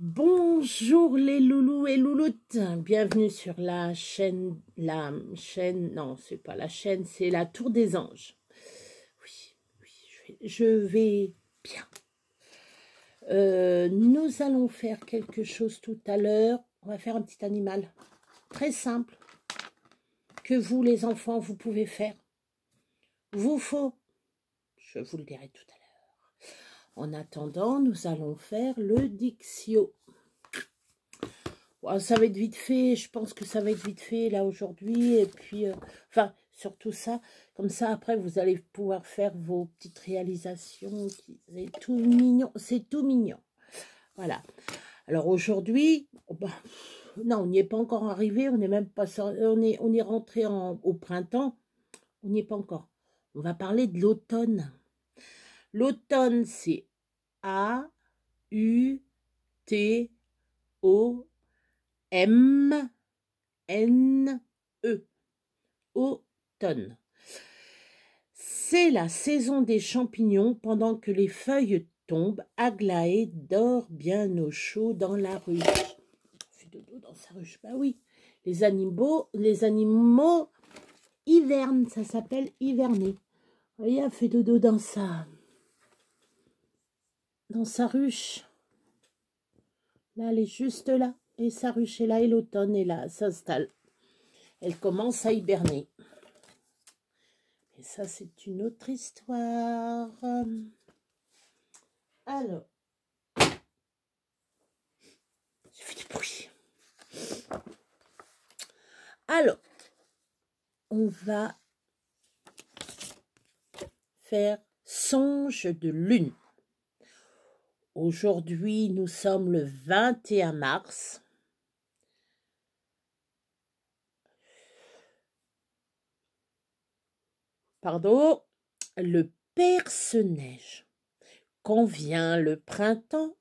Bonjour les loulous et louloutes, bienvenue sur la chaîne, non c'est pas la chaîne, c'est la Tour des Anges. Oui, je vais bien. Nous allons faire quelque chose tout à l'heure, on va faire un petit animal très simple que vous les enfants vous pouvez faire. Vous faut, je vous le dirai tout à l'heure. En attendant, nous allons faire le Dixio. Ça va être vite fait, je pense que ça va être vite fait là aujourd'hui, et puis, enfin, surtout ça, comme ça après vous allez pouvoir faire vos petites réalisations, c'est tout mignon, c'est tout mignon. Voilà. Alors aujourd'hui, non, on n'y est pas encore arrivé, on n'est même pas, on est rentré au printemps, on n'y est pas encore. On va parler de l'automne. L'automne, c'est A-U-T-O M-N-E, automne. C'est la saison des champignons pendant que les feuilles tombent. Aglaé dort bien au chaud dans la ruche. Fait dodo dans sa ruche, bah oui. Les animaux hivernent, ça s'appelle hiverner. Vous voyez, elle fait dodo dans sa ruche. Là, elle est juste là. Et sa ruche est là, et l'automne est là, s'installe. Elle commence à hiberner. Et ça, c'est une autre histoire. Alors. J'ai fait du bruit. Alors. On va faire songe de lune. Aujourd'hui, nous sommes le 21 mars. Pardon, le perce-neige. Quand vient le printemps,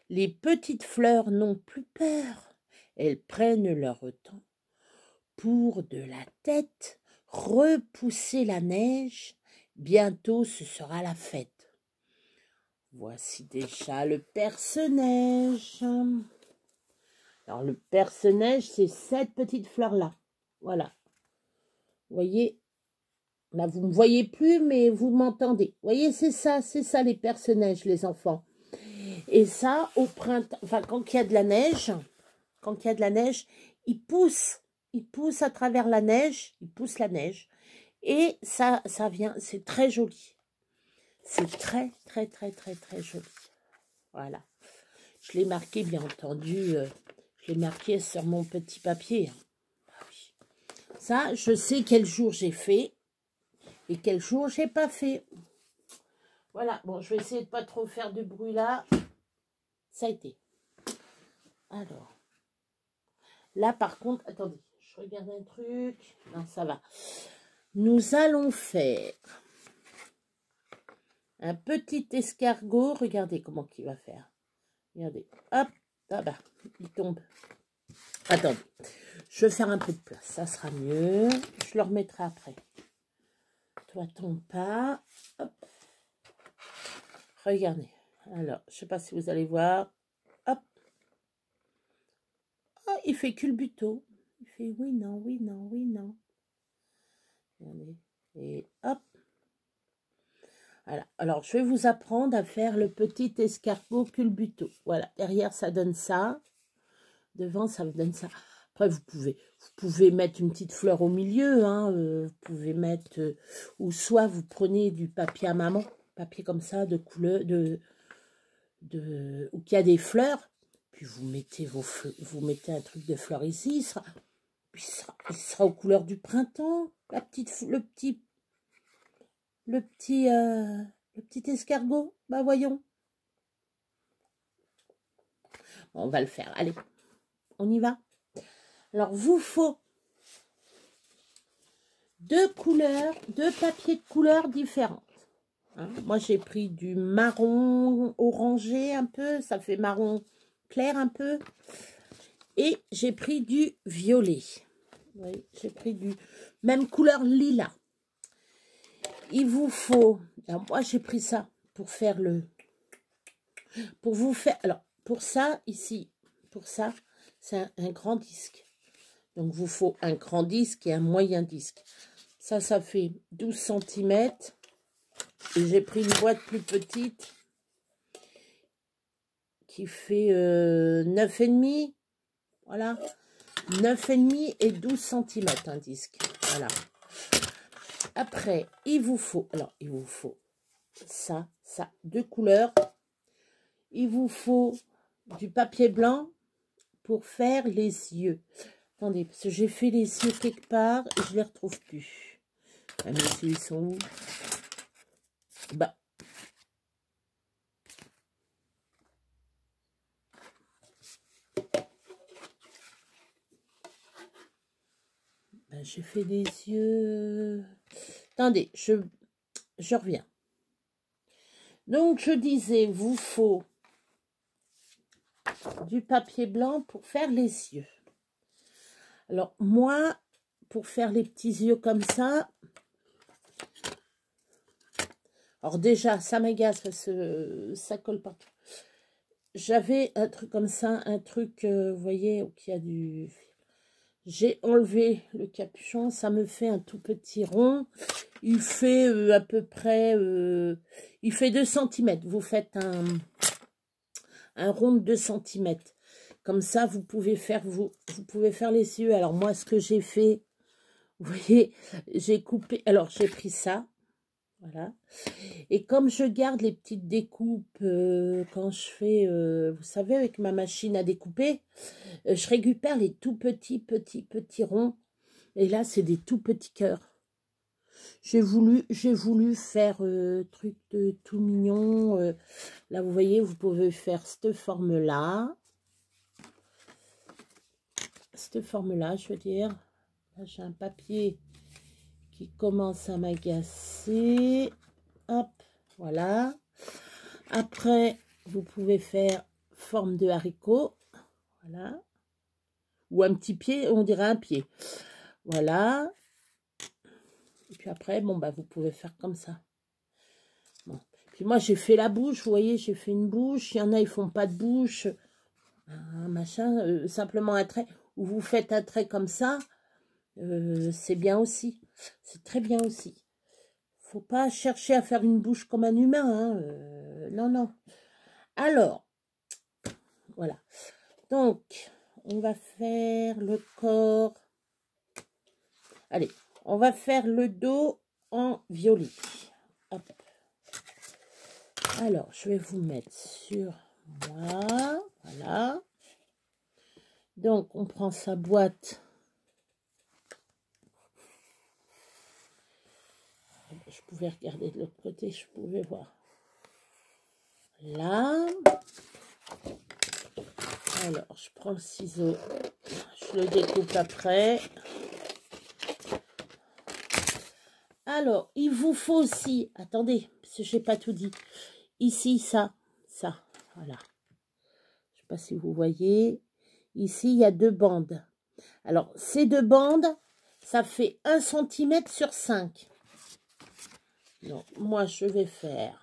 les petites fleurs n'ont plus peur. Elles prennent leur temps pour de la tête repousser la neige. Bientôt ce sera la fête. Voici déjà le perce-neige. Alors le perce-neige, c'est cette petite fleur-là. Voilà. Vous voyez? Là, vous ne me voyez plus, mais vous m'entendez. Vous voyez, c'est ça les perce-neige, les enfants. Et ça, au printemps, enfin, quand il y a de la neige, il pousse à travers la neige, il pousse la neige. Et ça vient, c'est très joli. C'est très, très, très, très, très joli. Voilà. Je l'ai marqué, bien entendu, je l'ai marqué sur mon petit papier. Ah oui. Ça, je sais quel jour j'ai fait. Et quel jour j'ai pas fait. Voilà, bon, je vais essayer de pas trop faire de bruit là. Ça a été. Alors, là par contre, attendez, je regarde un truc. Non, ça va. Nous allons faire un petit escargot. Regardez comment il va faire. Regardez, hop, ah bah, il tombe. Attendez, je vais faire un peu de place, ça sera mieux. Je le remettrai après. Toi, tombe pas. Hop. Regardez. Alors, je ne sais pas si vous allez voir. Hop. Oh, il fait culbuto. Il fait oui, non, oui, non, oui, non. Regardez. Et hop. Voilà. Alors, je vais vous apprendre à faire le petit escargot culbuto. Voilà. Derrière, ça donne ça. Devant, ça vous donne ça. Après, vous pouvez mettre une petite fleur au milieu. Hein. Vous pouvez mettre... ou soit vous prenez du papier à maman. Papier comme ça, de couleur... où il y a des fleurs. Puis vous mettez vous mettez un truc de fleurs ici. Il sera aux couleurs du printemps. Le petit escargot. Bah voyons. Bon, on va le faire. Allez, on y va. Alors, vous faut deux papiers de couleurs différentes. Hein, moi, j'ai pris du marron orangé un peu. Ça fait marron clair un peu. Et j'ai pris du violet. Oui, j'ai pris du même couleur lilas. Il vous faut... Alors, moi, j'ai pris ça pour faire le... Pour vous faire... Alors, pour ça, ici, pour ça, c'est un grand disque. Donc, vous faut un grand disque et un moyen disque. Ça fait 12 cm. Et j'ai pris une boîte plus petite qui fait 9,5. Voilà. 9,5 et 12 cm un disque. Voilà. Après, il vous faut ça, deux couleurs. Il vous faut du papier blanc pour faire les yeux. Attendez, parce que j'ai fait les yeux quelque part et je les retrouve plus. Ah, mais ils sont où? Bah. J'ai fait les yeux. Attendez, je reviens. Donc, je disais, vous faut du papier blanc pour faire les yeux. Alors, moi, pour faire les petits yeux comme ça, alors déjà, ça m'agace parce que ça colle partout. J'avais un truc comme ça, un truc, vous voyez, où il y a du... J'ai enlevé le capuchon, ça me fait un tout petit rond. Il fait à peu près, il fait 2 cm. Vous faites un rond de 2 cm. Comme ça, vous pouvez faire les yeux. Alors moi, ce que j'ai fait, vous voyez, j'ai coupé. Alors j'ai pris ça, voilà. Et comme je garde les petites découpes quand je fais, vous savez, avec ma machine à découper, je récupère les tout petits ronds. Et là, c'est des tout petits cœurs. J'ai voulu faire truc de tout mignon. Là, vous voyez, vous pouvez faire cette forme-là. Cette forme-là, je veux dire. Là, j'ai un papier qui commence à m'agacer. Hop, voilà. Après, vous pouvez faire forme de haricot. Voilà. Ou un petit pied, on dirait un pied. Voilà. Et puis après, bon, bah, vous pouvez faire comme ça. Bon. Puis moi, j'ai fait la bouche, vous voyez, j'ai fait une bouche. Il y en a, ils font pas de bouche. Un machin, simplement un trait. Ou vous faites un trait comme ça, c'est bien aussi. C'est très bien aussi. Faut pas chercher à faire une bouche comme un humain. Hein, non, non. Alors, voilà. Donc, on va faire le corps. Allez, on va faire le dos en violet. Hop. Alors, je vais vous mettre sur moi. Voilà. Donc, on prend sa boîte. Je pouvais regarder de l'autre côté, je pouvais voir. Là. Alors, je prends le ciseau. Je le découpe après. Alors, il vous faut aussi... Attendez, parce que je n'ai pas tout dit. Ici, ça. Voilà. Je ne sais pas si vous voyez. Ici, il y a 2 bandes. Alors, ces 2 bandes, ça fait 1 cm sur 5. Donc, moi, je vais faire...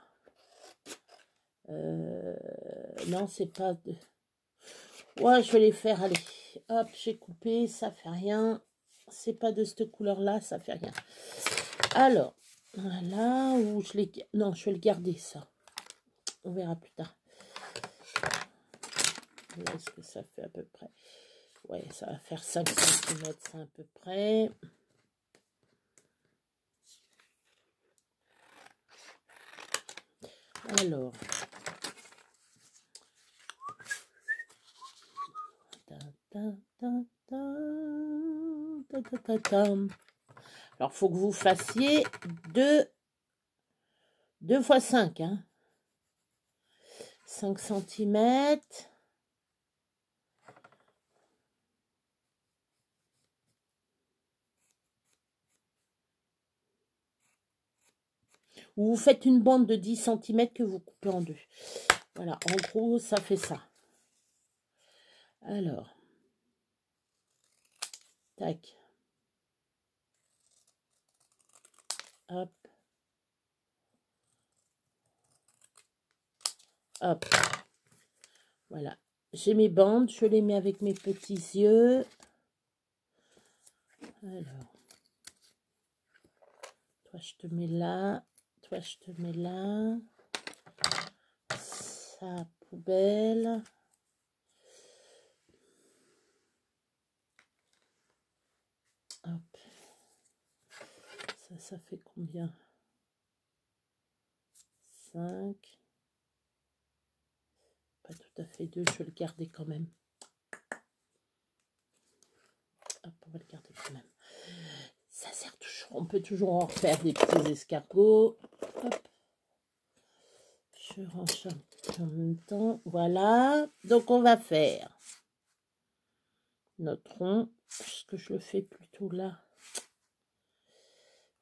non, c'est pas... Ouais, je vais les faire, allez. Hop, j'ai coupé, ça fait rien. C'est pas de cette couleur-là, ça fait rien. Alors, voilà, où je les... Non, je vais le garder, ça. On verra plus tard. Est-ce que ça fait à peu près? Ouais, ça va faire 5 cm, c'est à peu près. Alors... Alors, faut que vous fassiez 2 fois 5. Hein. 5 cm. Ou vous faites une bande de 10 cm que vous coupez en 2. Voilà, en gros, ça fait ça. Alors, tac. Hop. Hop. Voilà. J'ai mes bandes, je les mets avec mes petits yeux. Alors, toi je te mets là, toi je te mets là. Ça, poubelle. Hop. Ça fait combien? 5. Pas tout à fait 2, je vais le garder quand même. Hop, on va le garder quand même. Ça sert toujours, on peut toujours en refaire des petits escargots. Hop. Je range en même temps. Voilà. Donc on va faire notre rond. Est-ce que je le fais plutôt là?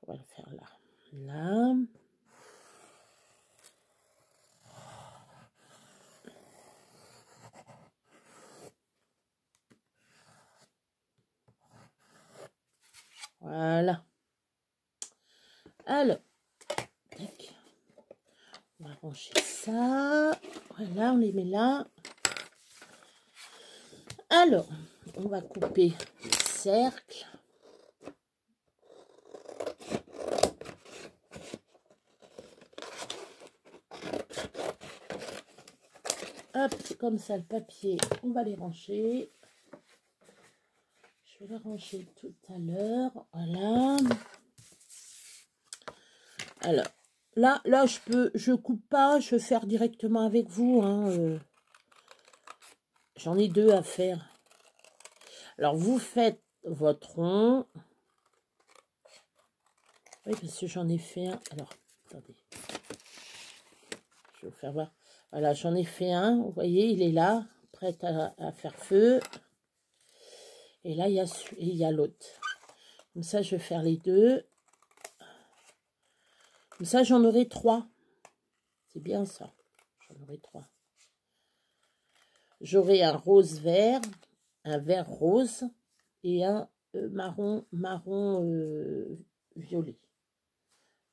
On va le faire là. Là. Voilà. Alors, tac. On va ranger ça. Voilà, on les met là. Alors, on va couper le cercle. Hop, comme ça, le papier, on va les ranger. Je vais les ranger tout à l'heure. Voilà. Alors, là, je coupe pas, je vais faire directement avec vous. Hein, j'en ai 2 à faire. Alors, vous faites votre rond. Oui, parce que j'en ai fait un. Alors, attendez. Je vais vous faire voir. Voilà, j'en ai fait un. Vous voyez, il est là, prêt à faire feu. Et là, il y a l'autre. Comme ça, je vais faire les 2. Comme ça, j'en aurai 3. C'est bien ça. J'en aurai 3. J'aurai un rose vert, un vert rose et un marron violet.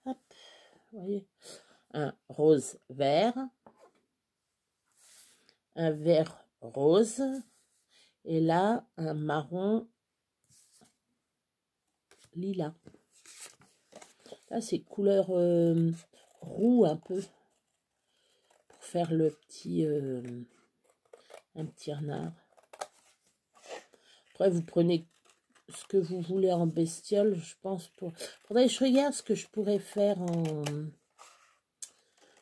Hop, vous voyez, un rose vert, un vert rose et là un marron lilas. Là c'est couleur roux un peu pour faire le petit un petit renard. Après vous prenez ce que vous voulez en bestiole, je pense. Faudrait que je regarde ce que je pourrais faire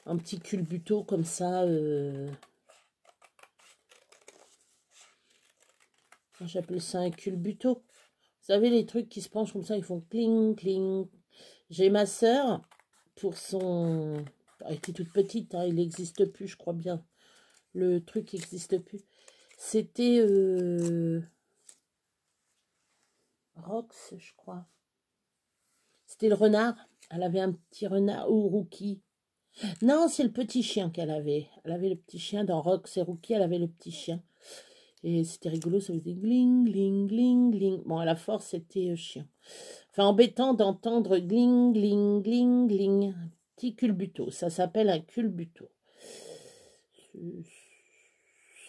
en petit culbuto comme ça. J'appelle ça un culbuto. Vous savez, les trucs qui se penchent comme ça, ils font cling, cling. J'ai ma sœur, pour son... Elle était toute petite, hein, il n'existe plus, je crois bien. Le truc n'existe plus. C'était... Rox, je crois. C'était le renard. Elle avait un petit renard, ou Rookie. Non, c'est le petit chien qu'elle avait. Elle avait le petit chien dans Rox et Rookie, elle avait le petit chien. Et c'était rigolo, ça faisait gling, gling, gling, gling. Bon, à la force, c'était chiant. Enfin, embêtant d'entendre gling, gling, gling, gling. Un petit culbuto. Ça s'appelle un culbuto.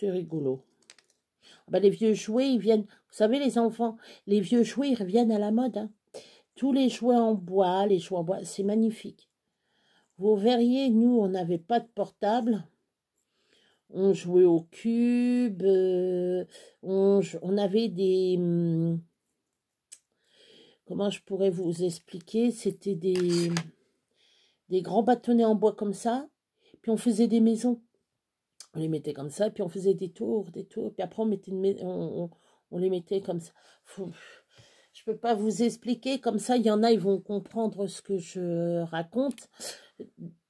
C'est rigolo. Ben, les vieux jouets, ils viennent... Vous savez, les enfants, les vieux jouets, ils reviennent à la mode. Hein. Tous les jouets en bois, c'est magnifique. Vous verriez, nous, on n'avait pas de portable. On jouait au cube. On avait des... comment je pourrais vous expliquer? C'était des grands bâtonnets en bois comme ça. Puis on faisait des maisons. On les mettait comme ça. Puis on faisait des tours. Puis après, on les mettait comme ça. Je ne peux pas vous expliquer. Comme ça, il y en a, ils vont comprendre ce que je raconte.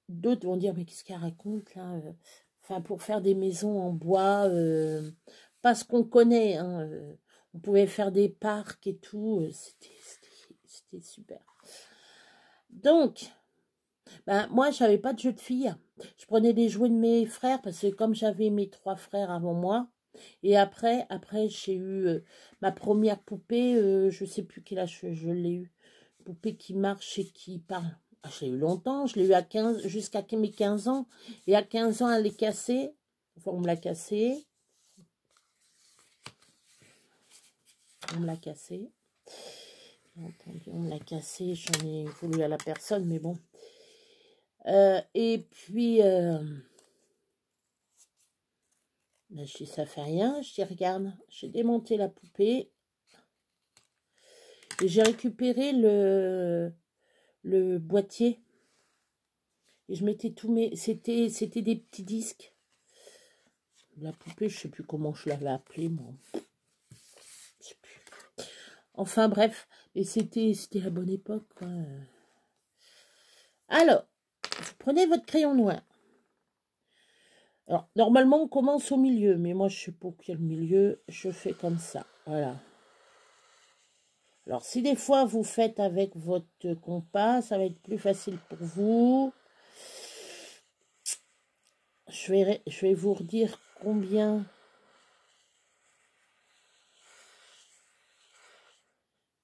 D'autres vont dire, mais qu'est-ce qu'elle raconte là? Enfin, pour faire des maisons en bois, pas ce qu'on connaît. Hein, on pouvait faire des parcs et tout. C'était super. Donc, ben, moi, j'avais pas de jeu de filles. Je prenais les jouets de mes frères parce que comme j'avais mes 3 frères avant moi, et après j'ai eu ma première poupée, je sais plus quel âge je l'ai eu. Poupée qui marche et qui parle. Ah, je l'ai eu longtemps, je l'ai eu à 15, jusqu'à mes 15 ans. Et à 15 ans, elle est cassée. Enfin, on me l'a cassé. On me l'a cassé. Bien entendu, on me l'a cassé. J'en ai voulu à la personne, mais bon. Et puis, ben, je dis, ça fait rien. Je dis, regarde, j'ai démonté la poupée. Et j'ai récupéré le boîtier. Et je mettais tous mes... C'était des petits disques. La poupée, je ne sais plus comment je l'avais appelée, moi. Je sais plus. Enfin, bref. Et c'était la bonne époque, quoi. Alors, vous prenez votre crayon noir. Alors, normalement, on commence au milieu. Mais moi, je ne sais pas quel milieu. Je fais comme ça. Voilà. Alors, si des fois, vous faites avec votre compas, ça va être plus facile pour vous. Je vais vous redire combien.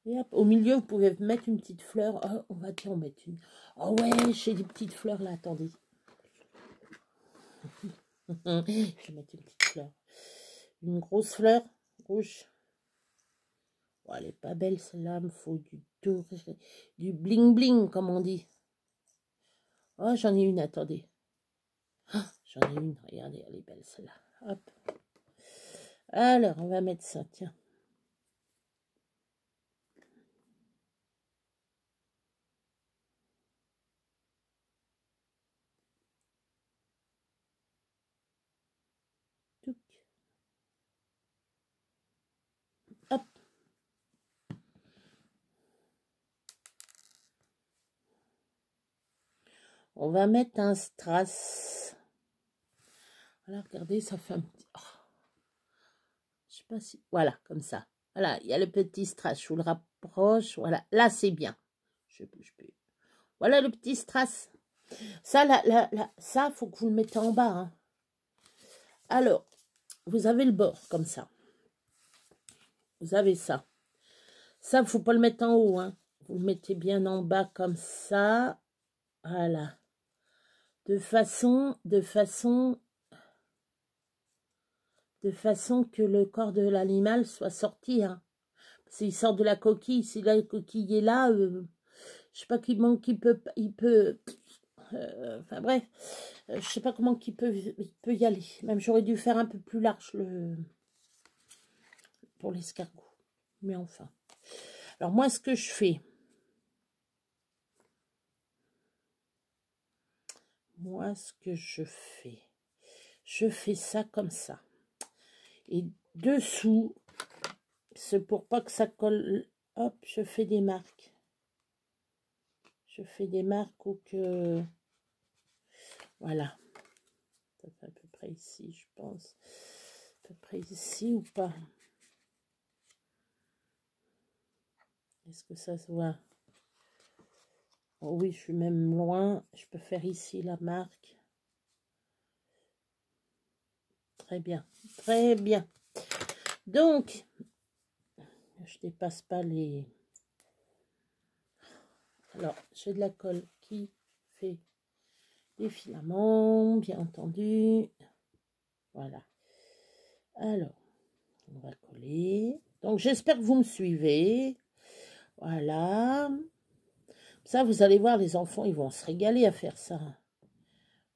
Et hop, au milieu, vous pouvez mettre une petite fleur. Oh, on va dire, on met une. Oh ouais, j'ai des petites fleurs là, attendez. Je vais mettre une petite fleur. Une grosse fleur rouge. Oh, elle est pas belle celle-là, il me faut du doré, du bling bling, comme on dit. Oh, j'en ai une, attendez. Oh, j'en ai une, regardez, elle est belle celle-là. Hop. Alors, on va mettre ça, tiens. Hop. On va mettre un strass. Voilà, regardez, ça fait un petit... Oh. Je sais pas si... Voilà, comme ça. Voilà, il y a le petit strass. Je vous le rapproche. Voilà, là, c'est bien. Je bouge plus. Voilà le petit strass. Ça, ça, faut que vous le mettez en bas. Hein. Alors, vous avez le bord, comme ça. Vous avez ça. Ça, il ne faut pas le mettre en haut. Hein. Vous le mettez bien en bas, comme ça. Voilà. De façon que le corps de l'animal soit sorti. Hein. S'il sort de la coquille, si la coquille est là, je sais pas comment il peut enfin bref, je sais pas comment il peut y aller. Même j'aurais dû faire un peu plus large pour l'escargot. Mais enfin. Alors moi, ce que je fais, je fais ça comme ça. Et dessous, c'est pour pas que ça colle. Hop, je fais des marques. Je fais des marques ou que... Voilà. Ça fait à peu près ici, je pense. À peu près ici ou pas? Est-ce que ça se voit? Oh oui, je suis même loin. Je peux faire ici la marque. Très bien. Très bien. Donc, je dépasse pas les... Alors, j'ai de la colle qui fait des filaments, bien entendu. Voilà. Alors, on va coller. Donc, j'espère que vous me suivez. Voilà. Ça, vous allez voir, les enfants, ils vont se régaler à faire ça.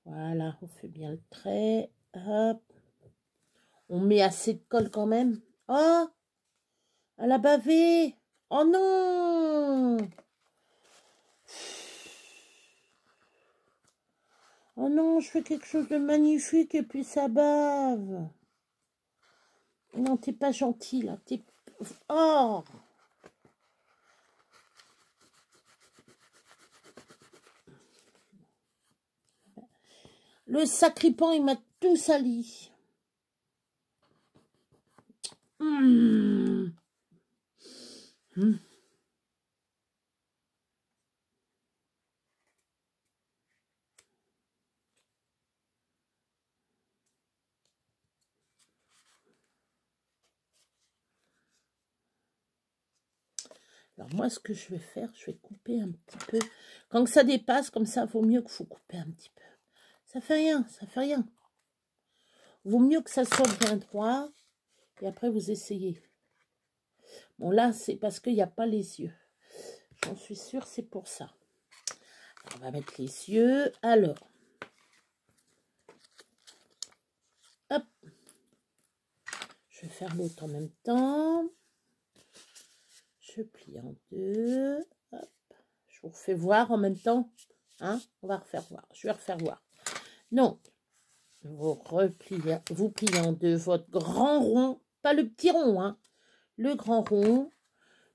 Voilà, on fait bien le trait. Hop. On met assez de colle quand même. Oh, elle a bavé. Oh non. Oh non, je fais quelque chose de magnifique et puis ça bave. Non, t'es pas gentil là. Oh. Le sacripant, il m'a tout sali. Mmh. Mmh. Alors moi, ce que je vais faire, je vais couper un petit peu. Quand ça dépasse, comme ça, vaut mieux que vous coupez un petit peu. Ça fait rien, ça fait rien. Vaut mieux que ça soit bien droit. Et après, vous essayez. Bon, là, c'est parce qu'il n'y a pas les yeux. J'en suis sûre, c'est pour ça. On va mettre les yeux. Alors. Hop. Je vais faire l'autre en même temps. Je plie en deux. Hop. Je vous refais voir en même temps. Hein? On va refaire voir. Je vais refaire voir. Donc, vous pliez en deux votre grand rond. Pas le petit rond, hein. Le grand rond.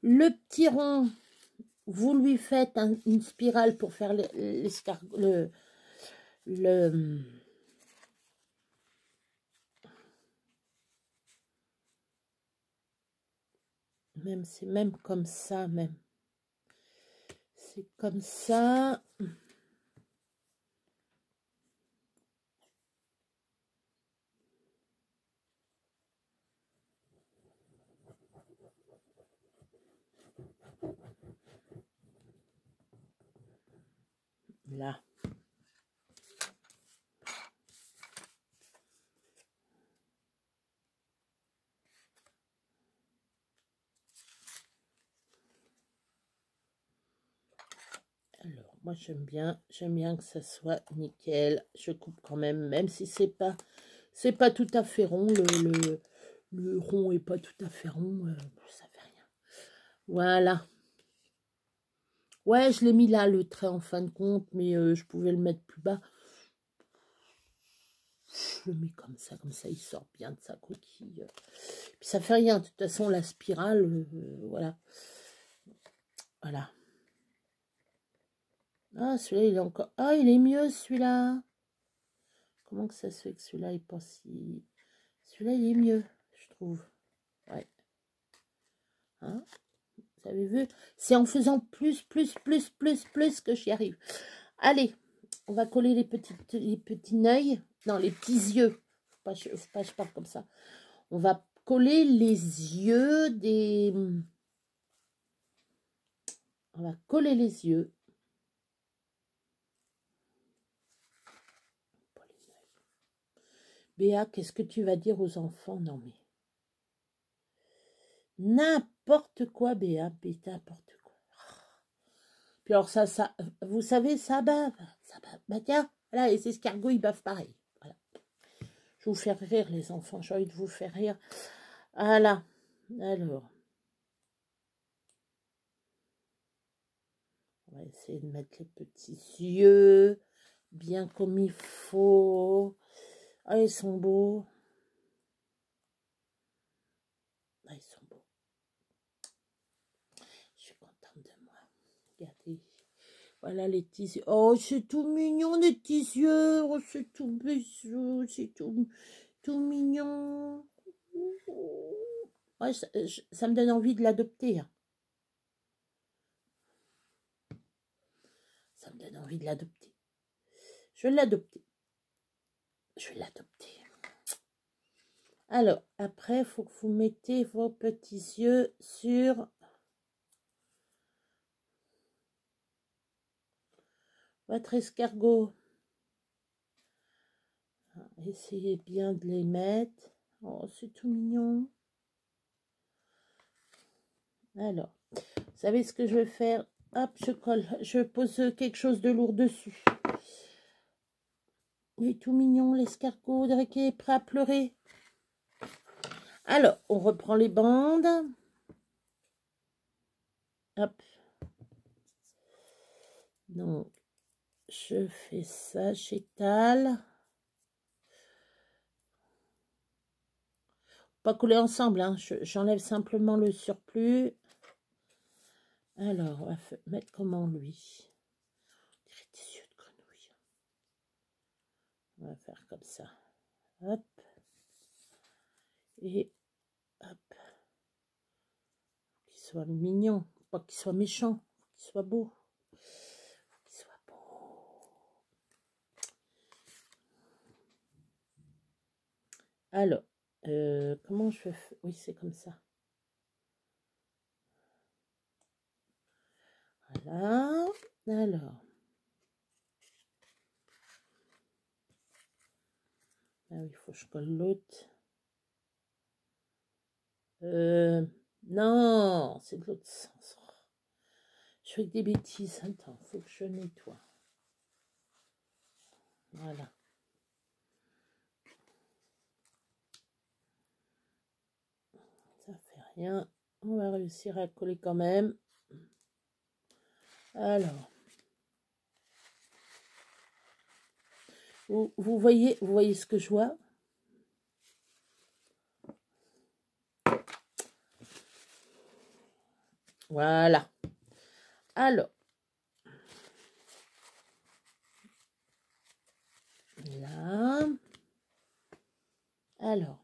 Le petit rond, vous lui faites une spirale pour faire l'escargot. Même, c'est même comme ça, même. C'est comme ça. Là. Alors, moi j'aime bien que ça soit nickel. Je coupe quand même si c'est pas tout à fait rond. Le rond est pas tout à fait rond. Ça fait rien. Voilà. Ouais, je l'ai mis là, le trait en fin de compte, mais je pouvais le mettre plus bas. Je le mets comme ça, il sort bien de sa coquille. Puis ça fait rien, de toute façon, la spirale, voilà. Voilà. Ah, celui-là, il est encore... Ah, il est mieux, celui-là. Comment que ça se fait que celui-là, il pense si... Celui-là, il est mieux, je trouve. Ouais. Hein? Vous avez vu? C'est en faisant plus que j'y arrive. Allez, on va coller les petits œils. Non, les petits yeux. Faut pas, je parle comme ça. On va coller les yeux des... On va coller les yeux. Béa, qu'est-ce que tu vas dire aux enfants? Non, mais... N'importe quoi, Béa. N'importe quoi. Puis alors ça, vous savez, ça bave. Ça bave. Bah tiens, voilà, les escargots, ils bavent pareil. Voilà. Je vais vous faire rire, les enfants. J'ai envie de vous faire rire. Voilà. Alors. On va essayer de mettre les petits yeux bien comme il faut. Ah, ils sont beaux. Ah, ils sont beaux. Je suis contente de moi. Regardez. Voilà les petits yeux. Oh, c'est tout mignon, les petits yeux. Oh, c'est tout bisou. C'est tout mignon. Ouais, ça me donne envie de l'adopter. Hein. Ça me donne envie de l'adopter. Je vais l'adopter. Je vais l'adopter. Alors, après, il faut que vous mettez vos petits yeux sur votre escargot. Essayez bien de les mettre. Oh, c'est tout mignon. Alors, vous savez ce que je vais faire? Hop, je colle. Je pose quelque chose de lourd dessus. Il est tout mignon, l'escargot. On dirait qu'il est prêt à pleurer. Alors, on reprend les bandes. Hop. Donc, je fais ça, j'étale. Pas coller ensemble, hein. J'enlève simplement le surplus. Alors, on va mettre comment lui? On dirait des yeux de grenouille. On va faire comme ça. Hop. Et hop. Qu'il soit mignon. Pas qu'il soit méchant. Qu'il soit beau. Qu'il soit beau. Alors, comment je fais? Oui, c'est comme ça. Voilà. Alors. Ah oui, il faut que je colle l'autre. Non, c'est de l'autre sens. Je fais que des bêtises. Attends, il faut que je nettoie. Voilà. Ça fait rien. On va réussir à coller quand même. Alors. Vous voyez ce que je vois? Voilà. Alors. Là. Alors.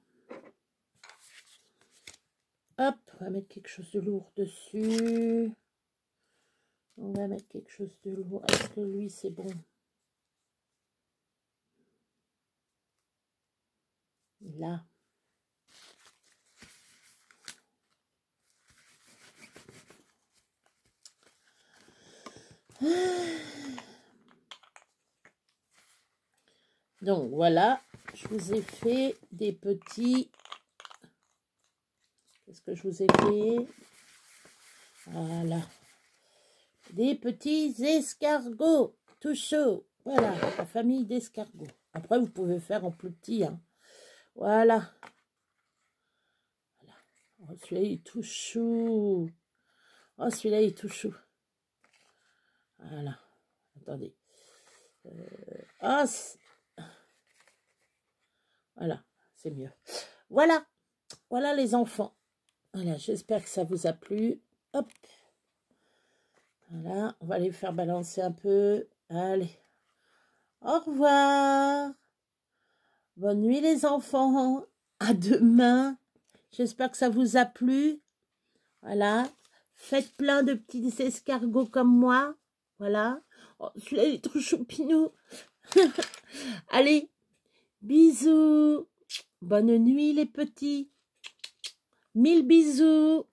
Hop, on va mettre quelque chose de lourd dessus. On va mettre quelque chose de lourd. Est-ce que lui, c'est bon? Là. Donc, voilà. Je vous ai fait des petits... Qu'est-ce que je vous ai fait? Voilà. Des petits escargots, tout chaud. Voilà, la famille d'escargots. Après, vous pouvez faire en plus petit. Hein. Voilà. Oh, celui-là, il est tout chou. Oh, celui-là, il est tout chou. Voilà. Attendez. Ah, voilà, c'est mieux. Voilà. Voilà les enfants. Voilà, j'espère que ça vous a plu. Hop. Voilà, on va les faire balancer un peu. Allez. Au revoir. Bonne nuit les enfants. À demain. J'espère que ça vous a plu. Voilà. Faites plein de petits escargots comme moi. Voilà. Oh, celui-là, il est trop choupinou. Allez. Bisous. Bonne nuit les petits. 1000 bisous.